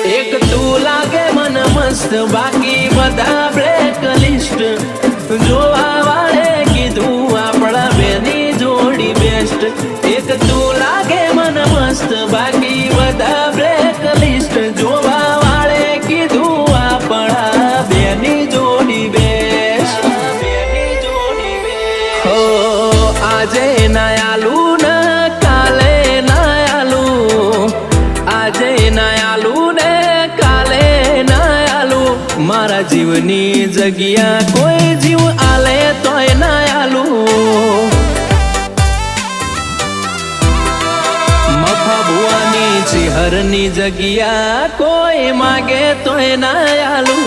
એક તું લાગે મન મસ્ત બાકી બધા બ્લેક લિસ્ટ જોવા વાળે કીધું આપણા બેની જોડી બેસ્ટ એક તું લાગે મન મસ્ત બાકી બધા બ્લેક લિસ્ટ જોવા વાળે કીધું આપણા બેની જોડી બેસ્ટ હો આજે ના આલુ ને કાલે ના આલુ આજે ના આલુ ને કાલે ના આલુ મારા જીવની જગ્યા કોઈ જીવ આલે તોય ના આલુ મફા ભુવાની ચિહરની જગ્યા કોઈ માગે તોય ના આલુ